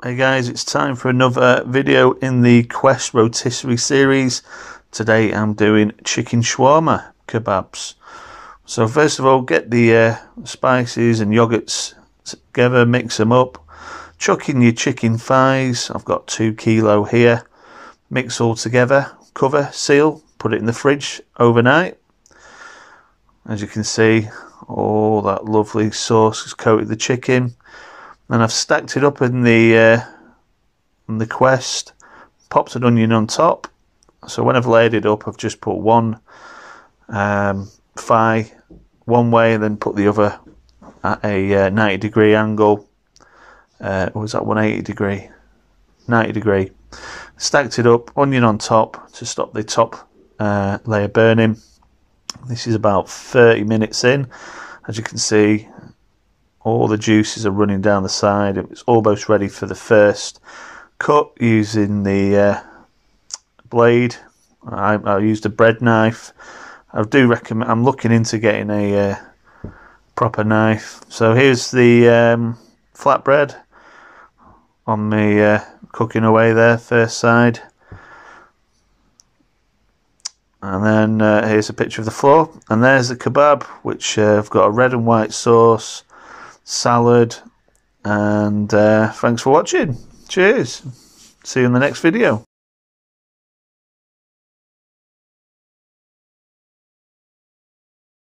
Hey guys, it's time for another video in the Quest Rotisserie series. Today I'm doing chicken shawarma kebabs. So first of all, get the spices and yogurts together, mix them up. Chuck in your chicken thighs, I've got 2 kilo here. Mix all together, cover, seal, put it in the fridge overnight. As you can see, all that lovely sauce has coated the chicken. And I've stacked it up in the Quest, popped an onion on top. So when I've laid it up, I've just put one thigh one way and then put the other at a 90-degree angle. Or was that 180 degree? 90 degree. Stacked it up, onion on top to stop the top layer burning. This is about 30 minutes in. As you can see, all the juices are running down the side. It's almost ready for the first cut using the blade. I used a bread knife. I do recommend. I'm looking into getting a proper knife. So here's the flatbread on me cooking away there, first side. And then here's a picture of the floor. And there's the kebab, which I've got a red and white sauce, salad, and thanks for watching. Cheers. See you in the next video.